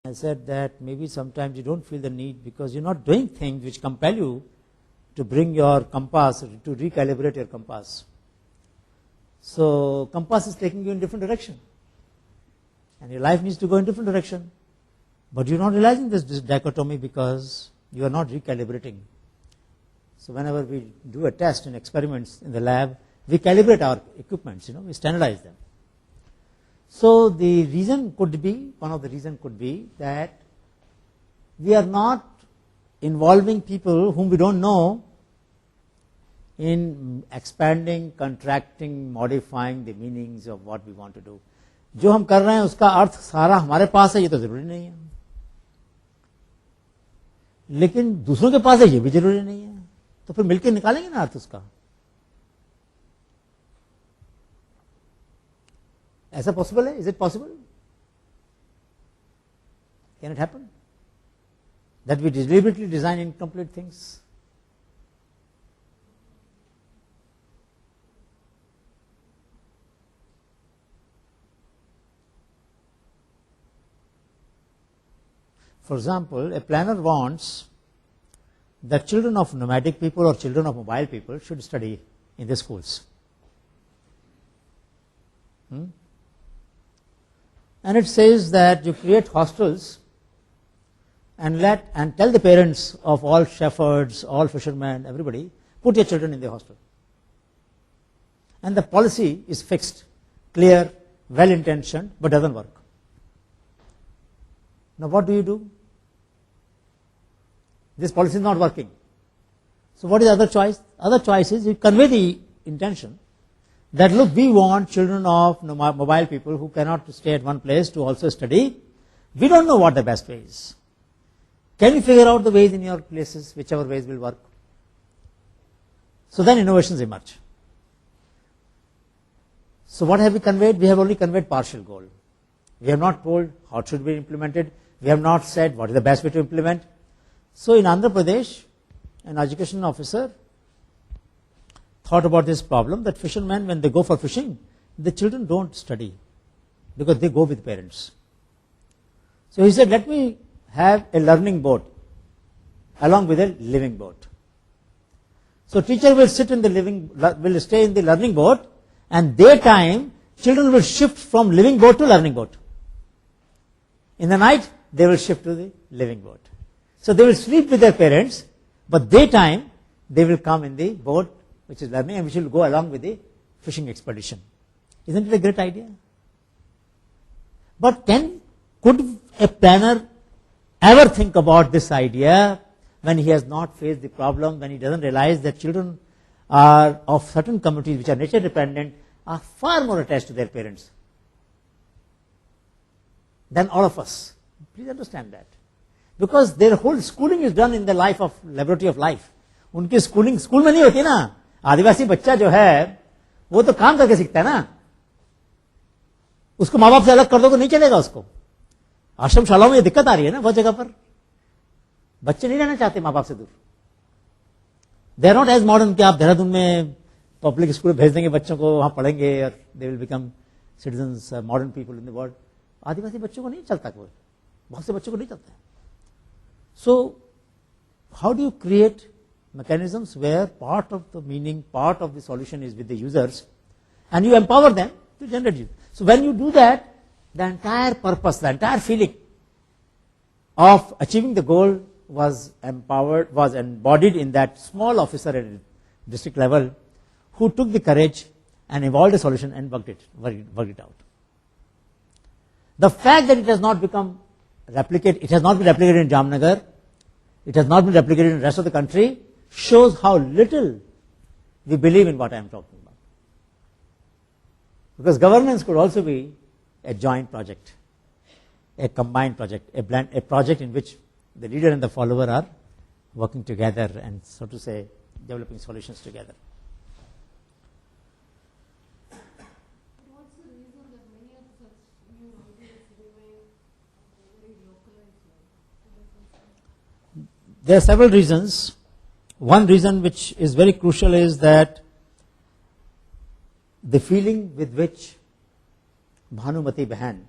I said that maybe sometimes you don't feel the need because you're not doing things which compel you to bring your compass, to recalibrate your compass. So compass is taking you in different direction and your life needs to go in different direction, but you're not realizing this dichotomy because you are not recalibrating. So whenever we do a test and experiments in the lab, we calibrate our equipments, we standardize them. So the reason could be, one of the reasons could be that we are not involving people whom we don't know in expanding, contracting, modifying the meanings of what we want to do. जो हम कर रहे हैं उसका अर्थ सारा हमारे पास है ये तो जरूरी नहीं है, लेकिन दूसरों के पास है ये भी जरूरी नहीं है, तो फिर मिलकर निकालेंगे ना अर्थ उसका. ऐसा पॉसिबल है? Is it possible? Can it happen that we deliberately design incomplete things? For example, a planner wants that children of nomadic people or children of mobile people should study in the schools. And it says that you create hostels and tell the parents of all shepherds, all fishermen, everybody, put your children in the hostel. And the policy is fixed, clear, well intentioned, but doesn't work. Now what do? This policy is not working. So what is the other choice? Other choice is you convey the intention that look, we want children of mobile people who cannot stay at one place to also study. We don't know what the best way is. Can you figure out the ways in your places, whichever ways will work? So then innovations emerge. So what have we conveyed? We have only conveyed partial goal. We have not told how it should be implemented. We have not said what is the best way to implement. So in Andhra Pradesh, an education officer thought about this problem that fishermen, when they go for fishing, the children don't study because they go with parents. So he said, let me have a learning boat along with a living boat. So teacher will stay in the learning boat, and daytime children will shift from living boat to learning boat. In the night they will shift to the living boat. So they will sleep with their parents, but daytime they will come in the boat which is learning and which will go along with the fishing expedition. Isn't it a great idea? But could a planner ever think about this idea when he has not faced the problem, when he doesn't realize that children are of certain communities which are nature dependent are far more attached to their parents than all of us? Please understand that. Because their whole schooling is done in the life of laboratory of life. उनकी schooling school में नहीं होती ना. आदिवासी बच्चा जो है वो तो काम करके सीखता है ना. उसको माँ बाप से अलग कर दो तो नहीं चलेगा उसको. आश्रम शालाओं में ये दिक्कत आ रही है ना बहुत जगह पर. बच्चे नहीं रहना चाहते माँ बाप से दूर. They are not as modern कि आप देहरादून में पब्लिक स्कूल भेज देंगे बच्चों को, वहां पढ़ेंगे और they will become citizens, modern people in the world. आदिवासी बच्चों को नहीं चलता, कोई बहुत से बच्चों को नहीं चलता है. So how do you create mechanisms where part of the meaning, part of the solution is with the users, and you empower them to generate it? So when you do that, the entire purpose, the entire feeling of achieving the goal was embodied in that small officer at district level who took the courage and evolved a solution and worked it out. The fact that it has not been replicated in Jamnagar, it has not been replicated in the rest of the country, shows how little we believe in what I am talking about. Because governance could also be a joint project, a combined project, a project in which the leader and the follower are working together and, so to say, developing solutions together. What's the reason that many of such new ideas remain very localized? There are several reasons. One reason which is very crucial is that the feeling with which Bhanumati Behan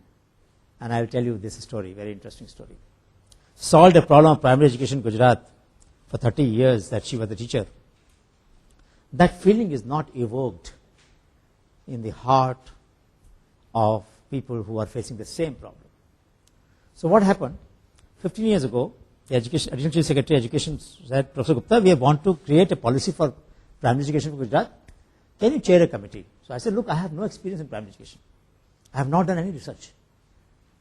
and I will tell you this story, very interesting story. Solved a problem of primary education in Gujarat for 30 years that she was the teacher. That feeling is not evoked in the heart of people who are facing the same problem. So what happened? 15 years ago, the Additional Chief Secretary Education said, Professor Gupta, we want to create a policy for primary education for Gujarat. Can you chair a committee? So I said, look, I have no experience in primary education. I have not done any research.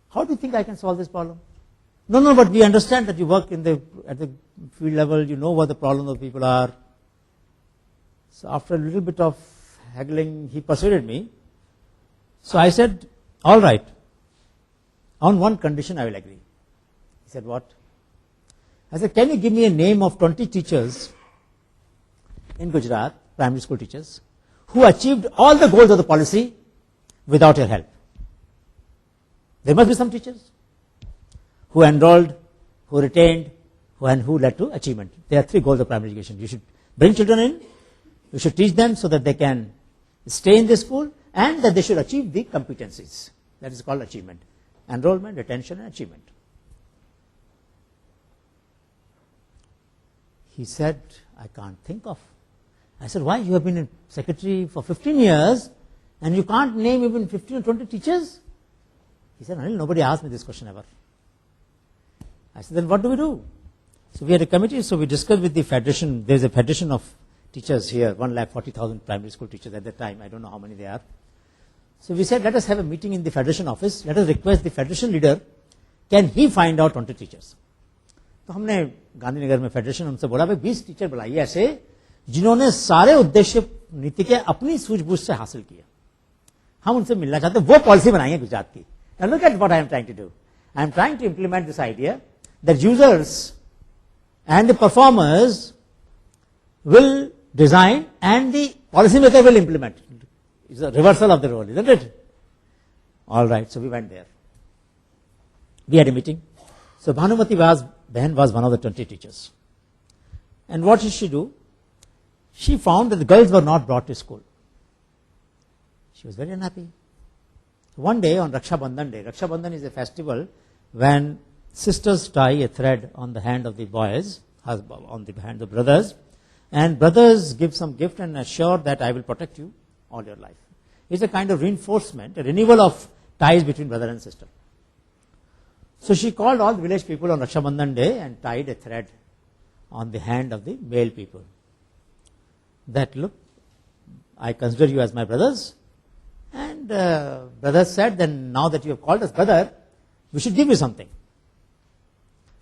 How do you think I can solve this problem? No, but we understand that you work at the field level, you know what the problems of people are. So after a little bit of haggling, he persuaded me. So I said, all right, on one condition I will agree. He said, what? I said, can you give me a name of 20 teachers in Gujarat, primary school teachers, who achieved all the goals of the policy without your help? There must be some teachers who enrolled, who retained, and who led to achievement. There are 3 goals of primary education. You should bring children in, you should teach them so that they can stay in the school, and that they should achieve the competencies. That is called achievement. Enrollment, retention, and achievement. He said, I can't think of. I said, why? You have been a secretary for 15 years, and you can't name even 15 or 20 teachers? He said, Anil, nobody asked me this question ever. I said, then what do we do? So we had a committee, so we discussed with the federation. There is a federation of teachers here, 140,000 primary school teachers at that time. I don't know how many they are. So we said, let us have a meeting in the federation office. Let us request the federation leader, can he find out 20 teachers? तो हमने गांधीनगर में federation उनसे बोला भाई 20 teacher बुलाइए ऐसे जिन्होंने सारे उद्देश्य नीति के अपनी सूझबूझ से हासिल किया. हम उनसे मिलना चाहते हैं, वो पॉलिसी बनाएंगे गुजरात की. Now look at what I am trying to do. I am trying to implement this idea that users and the performers will design and the policymaker will implement. It's a reversal of the role, isn't it? All right, so we went there. We had a meeting. So Bhanumati Behan was one of the 20 teachers. And what did she do? She found that the girls were not brought to school. She was very unhappy. One day on Raksha Bandhan Day, Raksha Bandhan is a festival when sisters tie a thread on the hand of the boys, on the hand of brothers, and brothers give some gift and assure that I will protect you all your life. It's a kind of reinforcement, a renewal of ties between brother and sister. So she called all the village people on Raksha Bandhan Day and tied a thread on the hand of the male people. That, look, I consider you as my brothers. And brothers said, then now that you have called us brother, we should give you something.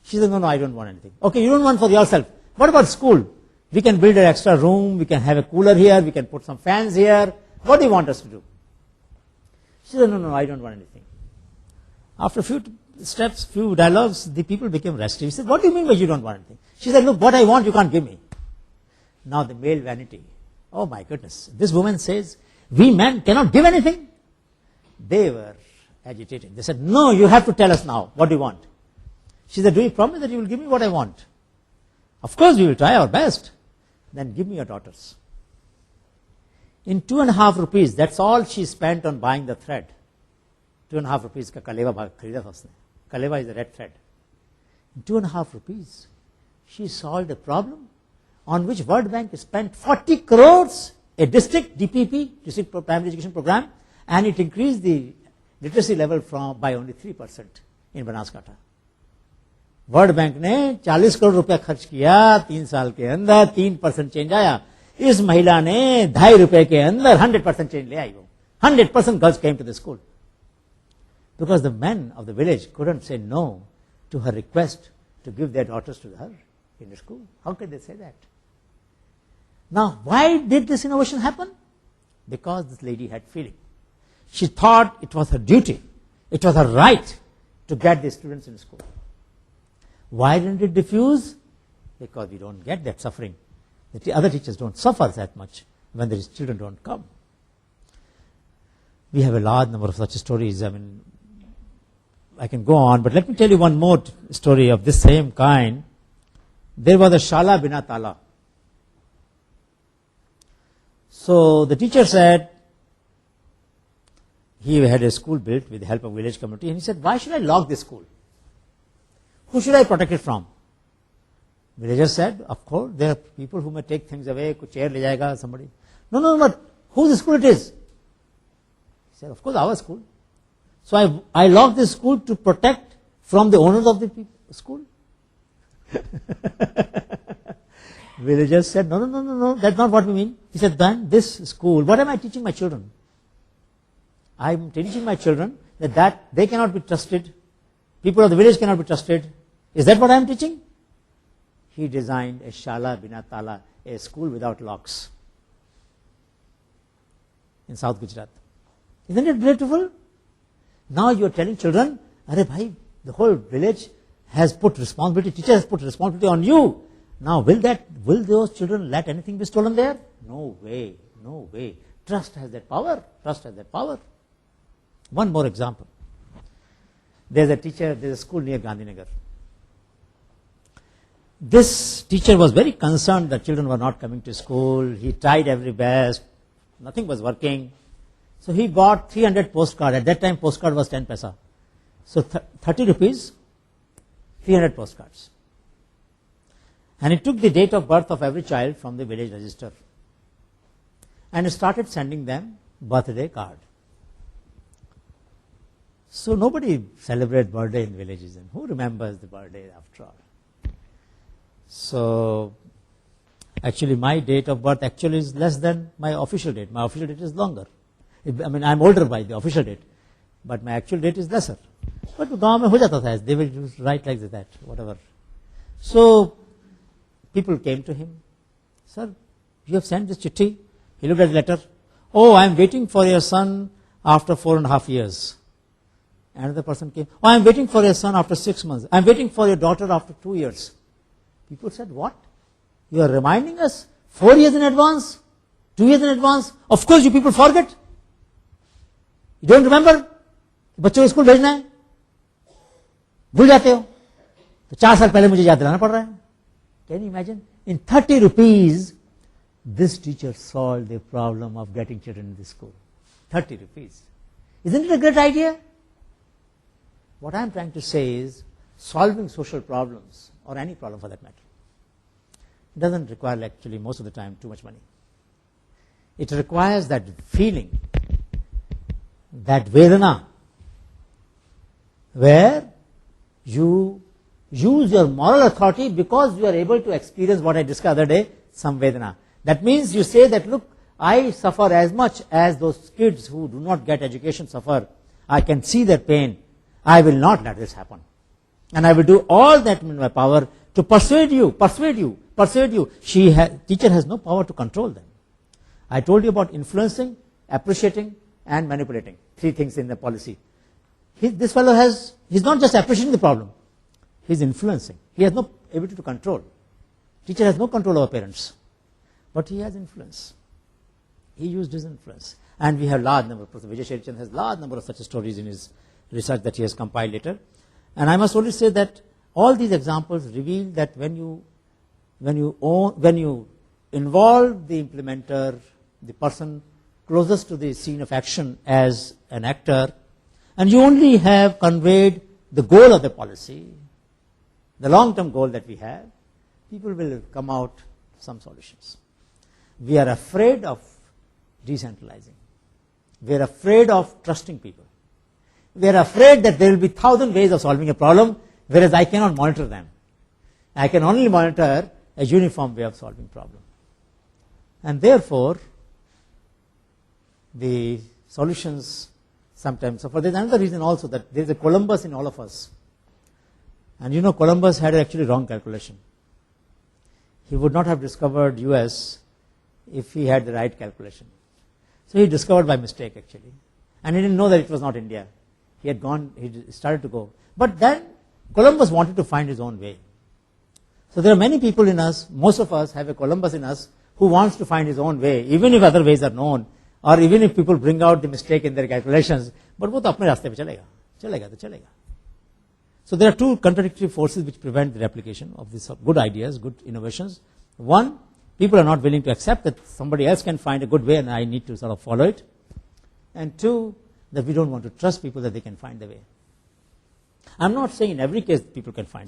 She said, no, I don't want anything. Okay, you don't want for yourself. What about school? We can build an extra room, we can have a cooler here, we can put some fans here. What do you want us to do? She said, no, I don't want anything. After a few steps, few dialogues, the people became restive. He said, what do you mean by you don't want anything? She said, look, what I want you can't give me. Now the male vanity. Oh my goodness. This woman says, we men cannot give anything. They were agitated. They said, no, you have to tell us now. What do you want? She said, do you promise that you will give me what I want? Of course we will try our best. Then give me your daughters. In 2.5 rupees, that's all she spent on buying the thread. 2.5 rupees ka kaleva bhag kharida tha usne. Kaleva is a red thread. In 2.5 rupees, she solved a problem on which World Bank spent 40 crores, a district DPP, district primary education program, and it increased the literacy level by only 3% in Banaskantha. World bank ने 40 करोड़ रुपया खर्च किया 3 साल के अंदर 3% change आया. इस महिला ने 2.5 रुपए के अंदर 100% चेंज ले आई. वो 100% girls came to the school because the men of the village couldn't say no to her request to give their daughters to her in the school. How could they say that? Now, why did this innovation happen? Because this lady had feeling. She thought it was her duty, it was her right to get the students in school. Why didn't it diffuse? Because we don't get that suffering. The other teachers don't suffer that much when the children don't come. We have a large number of such stories. I mean, I can go on, but let me tell you one more story of this same kind. There was a Shala Bina Tala. So the teacher said, he had a school built with the help of village community, and he said, why should I lock this school? Who should I protect it from? Villagers said, of course, there are people who may take things away, could chair le jayega, somebody. No, but whose school it is? He said, of course, our school. So I locked this school to protect from the owners of the school. Villagers said, no, that's not what we mean. He said, then this school, what am I teaching my children? I'm teaching my children that they cannot be trusted. People of the village cannot be trusted. Is that what I'm teaching? He designed a Shala Bina Tala, a school without locks in South Gujarat. Isn't it beautiful? Now you are telling children, Arey bhai, the whole village has put responsibility, teacher has put responsibility on you. Now will those children let anything be stolen there? No way. Trust has that power. One more example. There's a school near Gandhinagar. This teacher was very concerned that children were not coming to school. He tried every best. Nothing was working. So he bought 300 postcards. At that time, postcard was 10 paisa. So 30 rupees, 300 postcards. And he took the date of birth of every child from the village register and he started sending them birthday card. So nobody celebrates birthday in villages, and who remembers the birthday after all? So actually my date of birth actually is less than my official date. My official date is longer. I mean, I'm older by the official date, but my actual date is lesser. But gaon mein ho jata tha, they will just write like that, whatever. So people came to him, sir, you have sent this chitti. He looked at the letter. Oh, I am waiting for your son after 4.5 years. Another person came. Oh, I am waiting for your son after 6 months. I am waiting for your daughter after 2 years. People said, what? You are reminding us 4 years in advance? 2 years in advance? Of course you people forget. You don't remember? बच्चों को school भेजना है, भूल जाते हो, तो 4 साल पहले मुझे याद दिलाना पड़ रहा है. Can you imagine? In 30 rupees, this teacher solved the problem of getting children in the school. 30 rupees. Isn't it a great idea? What I am trying to say is, solving social problems, or any problem for that matter, doesn't require actually most of the time too much money. It requires that feeling, that Vedana, where you use your moral authority because you are able to experience what I discussed the other day, some Vedana. That means you say that, look, I suffer as much as those kids who do not get education suffer. I can see their pain. I will not let this happen. And I will do all that in my power to persuade you. Teacher has no power to control them. I told you about influencing, appreciating, and manipulating. 3 things in the policy. This fellow he's not just appreciating the problem, he's influencing. He has no ability to control. Teacher has no control over parents, but he has influence. He used his influence. And we have large number, Professor Vijay Sherichan has large number of such stories in his research that he has compiled later. And I must only say that all these examples reveal that when you involve the implementer, the person closest to the scene of action as an actor, and you only have conveyed the goal of the policy, the long-term goal that we have, people will come out with some solutions. We are afraid of decentralizing. We are afraid of trusting people. We are afraid that there will be 1,000 ways of solving a problem, whereas I cannot monitor them. I can only monitor a uniform way of solving problem. And therefore, the solutions sometimes suffer. There is another reason also, that there is a Columbus in all of us. And you know, Columbus had actually wrong calculation. He would not have discovered US if he had the right calculation. So he discovered by mistake actually. And he didn't know that it was not India. He started to go. But then Columbus wanted to find his own way. So there are many people in us, most of us have a Columbus in us, who wants to find his own way, even if other ways are known, or even if people bring out the mistake in their calculations, but वो तो अपने रास्ते पे चलेगा. So there are 2 contradictory forces which prevent the replication of these good ideas, good innovations. One, people are not willing to accept that somebody else can find a good way and I need to sort of follow it. And 2, that we don't want to trust people that they can find the way. I'm not saying in every case people can find